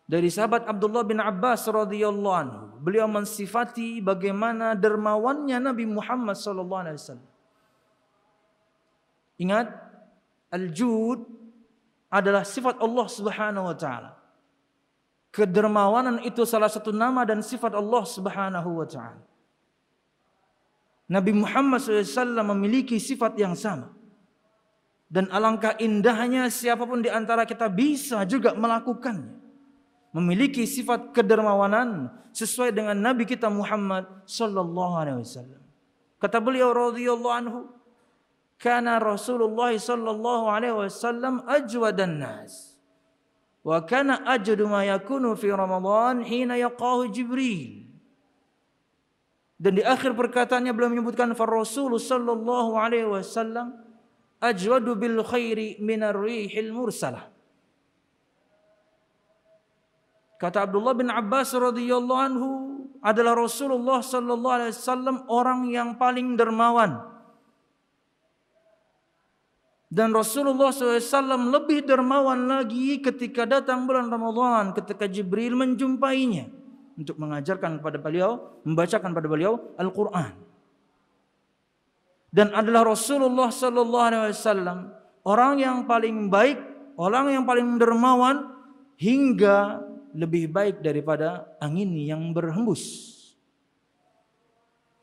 Dari sahabat Abdullah bin Abbas radhiyallahu anhu, beliau mensifati bagaimana dermawannya Nabi Muhammad sallallahu alaihi wasallam. Ingat, al-jud adalah sifat Allah Subhanahu wa taala. Kedermawanan itu salah satu nama dan sifat Allah Subhanahu wa taala. Nabi Muhammad SAW memiliki sifat yang sama. Dan alangkah indahnya siapapun di antara kita bisa juga melakukannya. Memiliki sifat kedermawanan sesuai dengan Nabi kita Muhammad sallallahu alaihi wasallam. Kata beliau radhiyallahu anhu, "Kana Rasulullah sallallahu alaihi wasallam ajwadan nas. Wa kana ajdu ma yakunu fi Ramadan hina yaqahu Jibril." Dan di akhir perkataannya beliau menyebutkan fa Rasul sallallahu alaihi wasallam ajwadu bil khairi minar rihil mursalah. Kata Abdullah bin Abbas radhiyallahu anhu, adalah Rasulullah sallallahu alaihi wasallam orang yang paling dermawan. Dan Rasulullah SAW lebih dermawan lagi ketika datang bulan Ramadan, ketika Jibril menjumpainya untuk mengajarkan kepada beliau, membacakan pada beliau Al-Quran. Dan adalah Rasulullah SAW orang yang paling baik, orang yang paling dermawan, hingga lebih baik daripada angin yang berhembus.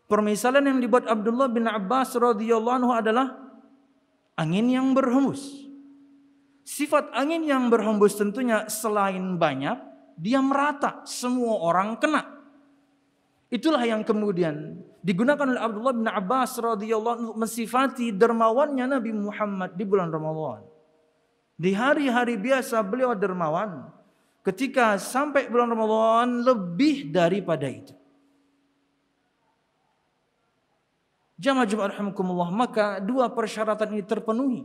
Permisalan yang dibuat Abdullah bin Abbas radhiyallahu anhu adalah angin yang berhembus. Sifat angin yang berhembus tentunya selain banyak, dia merata, semua orang kena. Itulah yang kemudian digunakan oleh Abdullah bin Abbas radhiyallahu anhu untuk mensifati dermawannya Nabi Muhammad di bulan Ramadan. Di hari-hari biasa beliau dermawan. Ketika sampai bulan Ramadan lebih daripada itu. Jamaah Jumat rahimakumullah, maka dua persyaratan ini terpenuhi.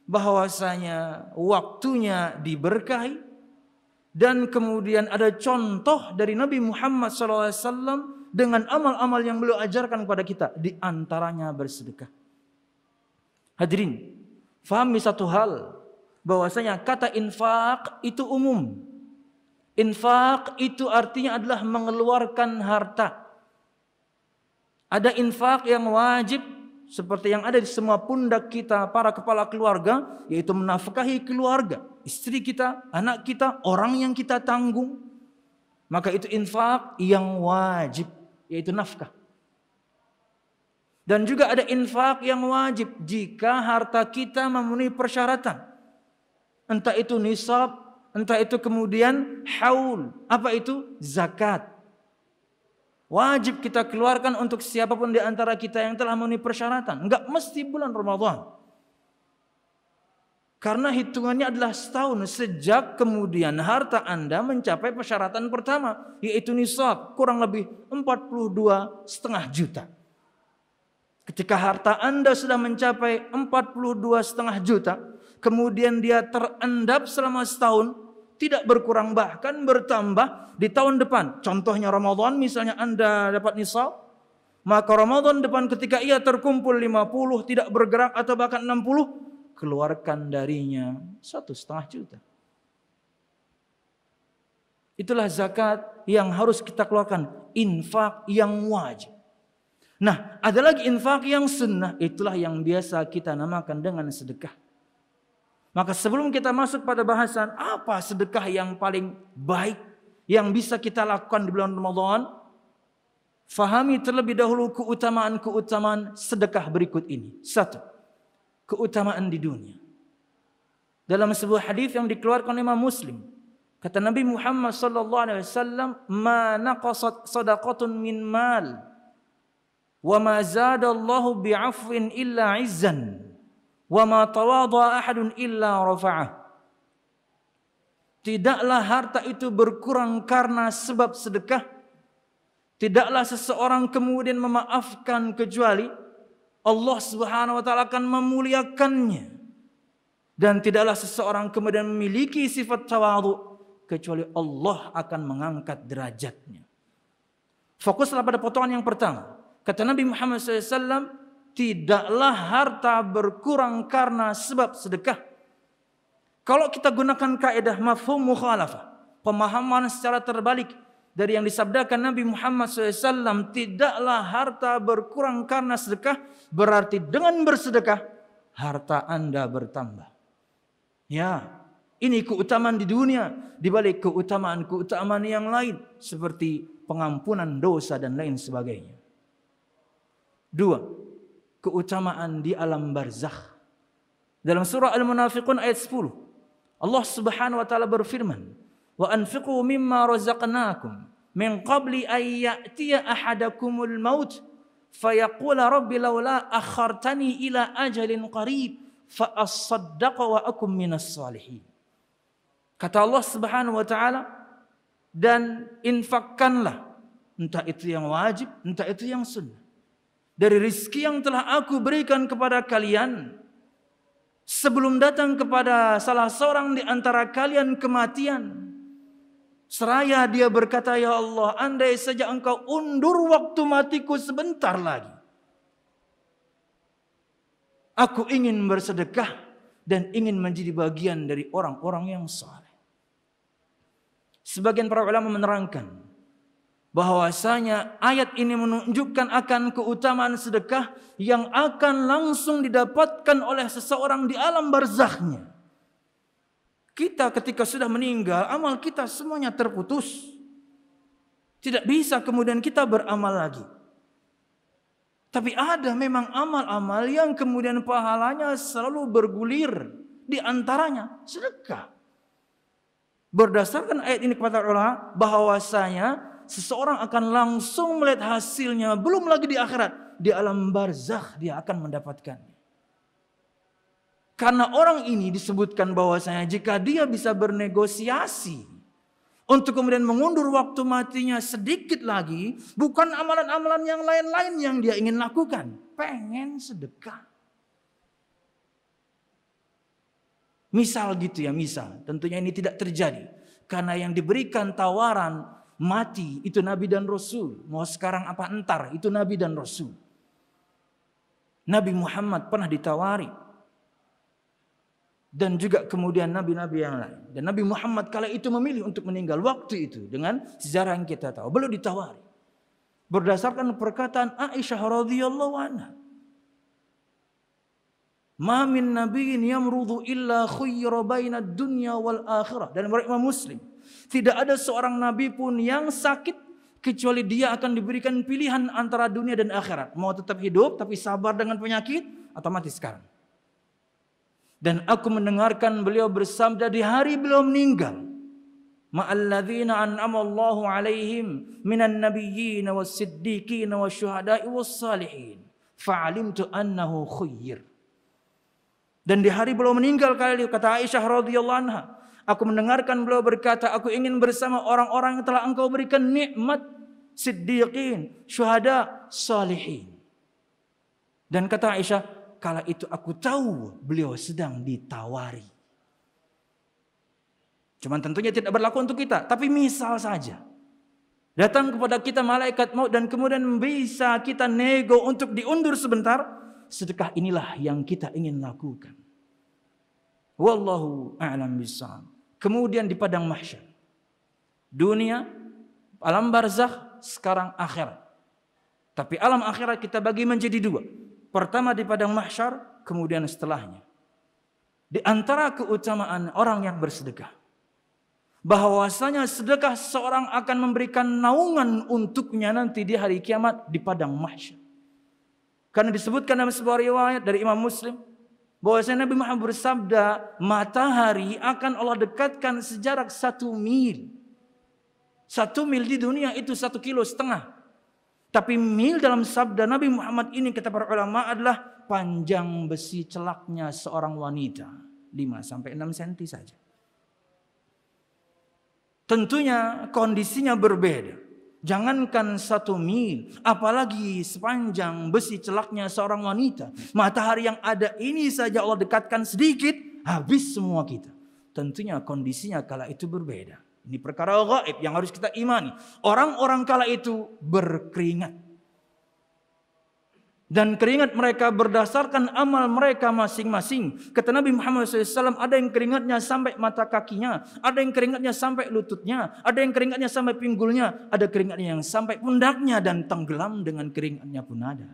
Bahwasanya waktunya diberkahi dan kemudian ada contoh dari Nabi Muhammad SAW dengan amal-amal yang beliau ajarkan kepada kita, di antaranya bersedekah. Hadirin, fahami satu hal, bahwasanya kata infak itu umum. Infak itu artinya adalah mengeluarkan harta. Ada infak yang wajib seperti yang ada di semua pundak kita para kepala keluarga, yaitu menafkahi keluarga, istri kita, anak kita, orang yang kita tanggung. Maka itu infak yang wajib, yaitu nafkah. Dan juga ada infak yang wajib jika harta kita memenuhi persyaratan. Entah itu nisab, entah itu kemudian haul. Apa itu? Zakat. Wajib kita keluarkan untuk siapapun di antara kita yang telah memenuhi persyaratan. Enggak mesti bulan Ramadan. Karena hitungannya adalah setahun sejak kemudian harta Anda mencapai persyaratan pertama, yaitu nisab, kurang lebih 42,5 juta. Ketika harta Anda sudah mencapai 42,5 juta, kemudian dia terendap selama setahun, tidak berkurang bahkan bertambah di tahun depan. Contohnya Ramadan, misalnya Anda dapat nisab, maka Ramadan depan ketika ia terkumpul 50, tidak bergerak atau bahkan 60, keluarkan darinya 1,5 juta. Itulah zakat yang harus kita keluarkan, infak yang wajib. Nah, ada lagi infak yang sunnah, itulah yang biasa kita namakan dengan sedekah. Maka sebelum kita masuk pada bahasan apa sedekah yang paling baik yang bisa kita lakukan di bulan Ramadan, fahami terlebih dahulu keutamaan-keutamaan sedekah berikut ini. 1. Keutamaan di dunia. Dalam sebuah hadis yang dikeluarkan oleh Imam Muslim, kata Nabi Muhammad sallallahu alaihi wasallam, "Ma naqasat shadaqatun min mal wa ma zadallahu bi'afwin illa 'izzan. Wa ma tawadha ahadun illa rafa'ah." Tidaklah harta itu berkurang karena sebab sedekah. Tidaklah seseorang kemudian memaafkan kecuali Allah Subhanahu wa taala akan memuliakannya. Dan tidaklah seseorang kemudian memiliki sifat tawadhu kecuali Allah akan mengangkat derajatnya. Fokuslah pada potongan yang pertama. Kata Nabi Muhammad SAW, tidaklah harta berkurang karena sebab sedekah. Kalau kita gunakan kaidah mafhum mukhalafah, pemahaman secara terbalik dari yang disabdakan Nabi Muhammad SAW, tidaklah harta berkurang karena sedekah, berarti dengan bersedekah harta Anda bertambah. Ya, ini keutamaan di dunia dibalik keutamaan yang lain seperti pengampunan dosa dan lain sebagainya. 2. Keutamaan di alam barzakh. Dalam surah Al-Munafiqun ayat 10, Allah Subhanahu wa taala berfirman, "Wa anfiqu mimma razaqnakum min qabli an ya'tiya ahadakumul maut fayaqula rabbi laula akhartani ila ajalin qarib fa asaddaqa wa akum minas salihin." Kata Allah Subhanahu wa taala, dan infakkanlah, entah itu yang wajib, entah itu yang sunnah, dari rizki yang telah aku berikan kepada kalian sebelum datang kepada salah seorang di antara kalian kematian. Seraya dia berkata, "Ya Allah, andai saja engkau undur waktu matiku sebentar lagi. Aku ingin bersedekah dan ingin menjadi bagian dari orang-orang yang saleh." Sebagian para ulama menerangkan bahwasanya ayat ini menunjukkan akan keutamaan sedekah yang akan langsung didapatkan oleh seseorang di alam barzakhnya. Kita ketika sudah meninggal, amal kita semuanya terputus. Tidak bisa kemudian kita beramal lagi. Tapi ada memang amal-amal yang kemudian pahalanya selalu bergulir. Di antaranya sedekah. Berdasarkan ayat ini kata ulama bahwasanya seseorang akan langsung melihat hasilnya, belum lagi di akhirat, di alam barzakh dia akan mendapatkannya. Karena orang ini disebutkan bahwasanya jika dia bisa bernegosiasi untuk kemudian mengundur waktu matinya sedikit lagi, bukan amalan-amalan yang lain-lain yang dia ingin lakukan, pengen sedekah. Misal gitu ya, misal. Tentunya ini tidak terjadi. Karena yang diberikan tawaran mati itu Nabi dan Rasul. Mau sekarang apa entar, itu Nabi dan Rasul. Nabi Muhammad pernah ditawari. Dan juga kemudian nabi-nabi yang lain. Dan Nabi Muhammad kala itu memilih untuk meninggal waktu itu. Dengan sejarah yang kita tahu. Belum ditawari. Berdasarkan perkataan Aisyah radhiyallahu anha. Ma min nabiyyin yamrudu illa khuyira baina dunya wal akhirah. Dan riwayat Imam Muslim. Tidak ada seorang nabi pun yang sakit kecuali dia akan diberikan pilihan antara dunia dan akhirat. Mau tetap hidup tapi sabar dengan penyakit atau mati sekarang. Dan aku mendengarkan beliau bersabda di hari beliau meninggal. Ma'alladzina an'ama Allahu alaihim minan nabiyyin was-siddiqin wasyuhada'i was-salihin. Fa'alimtu annahu khuyyir. Dan di hari beliau meninggal kali kata Aisyah radhiyallahu anha, aku mendengarkan beliau berkata, aku ingin bersama orang-orang yang telah engkau berikan nikmat, siddiqin, syuhada, salihin. Dan kata Aisyah, kala itu aku tahu beliau sedang ditawari. Cuman tentunya tidak berlaku untuk kita, tapi misal saja. Datang kepada kita malaikat maut dan kemudian bisa kita nego untuk diundur sebentar. Sedekah inilah yang kita ingin lakukan. Wallahu a'lam bishawab. Kemudian di padang mahsyar. Dunia, alam barzakh, sekarang akhirat. Tapi alam akhirat kita bagi menjadi dua. Pertama di padang mahsyar, kemudian setelahnya. Di antara keutamaan orang yang bersedekah. Bahwasanya sedekah seorang akan memberikan naungan untuknya nanti di hari kiamat di padang mahsyar. Karena disebutkan dalam sebuah riwayat dari Imam Muslim bahwasanya Nabi Muhammad bersabda, matahari akan Allah dekatkan sejarak 1 mil. 1 mil di dunia itu 1,5 kilo. Tapi mil dalam sabda Nabi Muhammad ini kata para ulama adalah panjang besi celaknya seorang wanita. 5-6 cm saja. Tentunya kondisinya berbeda. Jangankan 1 mil, apalagi sepanjang besi celaknya seorang wanita. Matahari yang ada ini saja Allah dekatkan sedikit, habis semua kita. Tentunya kondisinya kala itu berbeda. Ini perkara gaib yang harus kita imani. Orang-orang kala itu berkeringat. Dan keringat mereka berdasarkan amal mereka masing-masing. Kata Nabi Muhammad SAW, ada yang keringatnya sampai mata kakinya, ada yang keringatnya sampai lututnya, ada yang keringatnya sampai pinggulnya, ada keringatnya yang sampai pundaknya dan tenggelam dengan keringatnya pun ada.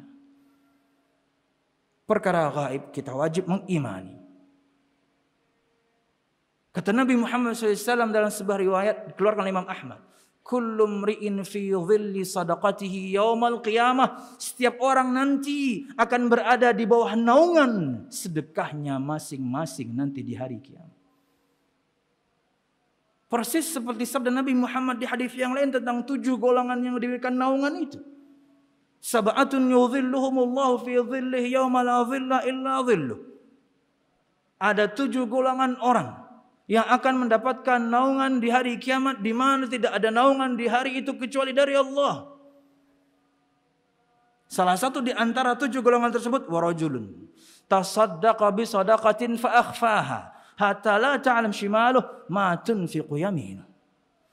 Perkara gaib kita wajib mengimani. Kata Nabi Muhammad SAW dalam sebuah riwayat dikeluarkan oleh Imam Ahmad, kullu mri'in fi dhilli sadaqatihi yaumal qiyamah. Setiap orang nanti akan berada di bawah naungan sedekahnya masing-masing nanti di hari kiamat. Persis seperti sabda Nabi Muhammad di hadis yang lain tentang 7 golongan yang diberikan naungan itu. Sab'atun yudhilluhumullahu fi dhillihi yauma la dhilla illa dhilluh. Ada 7 golongan orang yang akan mendapatkan naungan di hari kiamat, di mana tidak ada naungan di hari itu kecuali dari Allah. Salah satu di antara 7 golongan tersebut, warajulun tasaddaqa bi sadaqatin fa akhfaha hatta la ta'lam shimaluhu ma tunfiqu yaminuhu.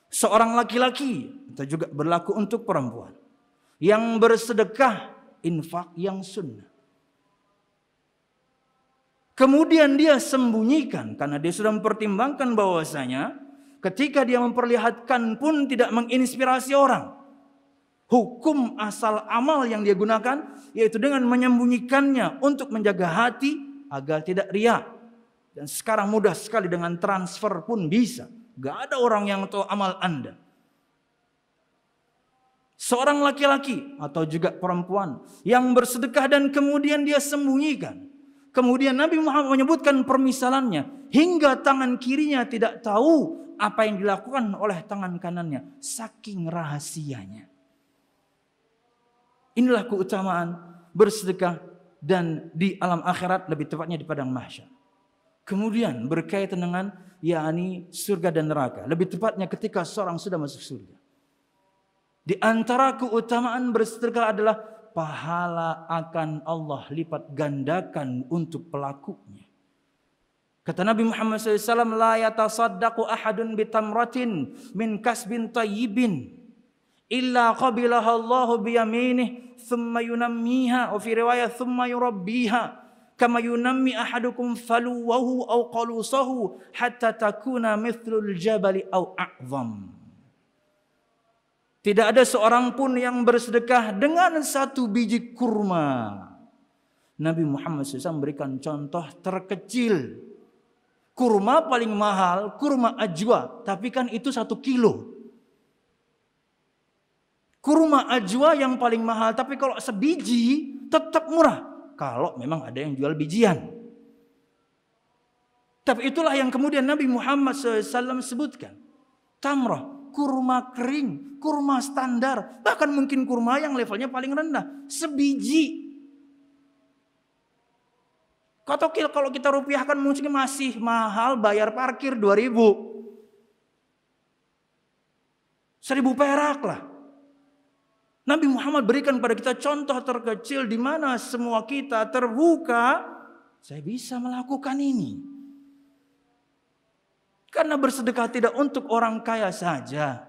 Seorang laki-laki, itu juga berlaku untuk perempuan, yang bersedekah infak yang sunnah. Kemudian dia sembunyikan karena dia sudah mempertimbangkan bahwasanya ketika dia memperlihatkan pun tidak menginspirasi orang. Hukum asal amal yang dia gunakan yaitu dengan menyembunyikannya untuk menjaga hati agar tidak riya. Dan sekarang mudah sekali dengan transfer pun bisa. Gak ada orang yang tahu amal Anda. Seorang laki-laki atau juga perempuan yang bersedekah dan kemudian dia sembunyikan. Kemudian Nabi Muhammad menyebutkan permisalannya. Hingga tangan kirinya tidak tahu apa yang dilakukan oleh tangan kanannya. Saking rahasianya. Inilah keutamaan bersedekah dan di alam akhirat, lebih tepatnya di padang mahsyar. Kemudian berkaitan dengan yakni surga dan neraka. Lebih tepatnya ketika seorang sudah masuk surga. Di antara keutamaan bersedekah adalah pahala akan Allah lipat gandakan untuk pelakunya. Kata Nabi Muhammad SAW, la yatasaddaqu ahadun bitamratin min kasbin tayyibin illa qabilaha Allahu biyaminih thumma yunammiha, wa fi riwayat thumma yurabbiha kama yunammi ahadukum faluwahu aw qalusahu hatta takuna mithlul jabali aw a'zam. Tidak ada seorang pun yang bersedekah dengan 1 biji kurma. Nabi Muhammad SAW memberikan contoh terkecil. Kurma paling mahal, kurma ajwa. Tapi kan itu 1 kilo. Kurma ajwa yang paling mahal. Tapi kalau sebiji tetap murah. Kalau memang ada yang jual bijian. Tapi itulah yang kemudian Nabi Muhammad SAW sebutkan. Tamrah. Kurma kering, kurma standar, bahkan mungkin kurma yang levelnya paling rendah, sebiji. Katokil kalau kita rupiahkan mungkin masih mahal, bayar parkir 2.000. 1.000 perak lah. Nabi Muhammad berikan pada kita contoh terkecil di mana semua kita terbuka, saya bisa melakukan ini. Karena bersedekah tidak untuk orang kaya saja.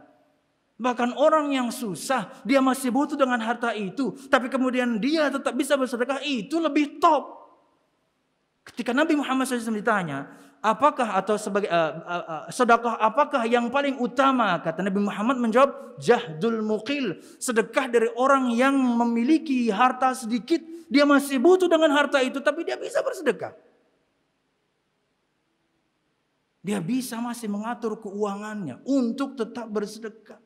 Bahkan orang yang susah, dia masih butuh dengan harta itu. Tapi kemudian dia tetap bisa bersedekah, itu lebih top. Ketika Nabi Muhammad SAW ditanya, apakah atau sebagai sedekah apakah yang paling utama? Kata Nabi Muhammad menjawab, jahdul muqil. Sedekah dari orang yang memiliki harta sedikit. Dia masih butuh dengan harta itu, tapi dia bisa bersedekah. Dia bisa masih mengatur keuangannya untuk tetap bersedekah.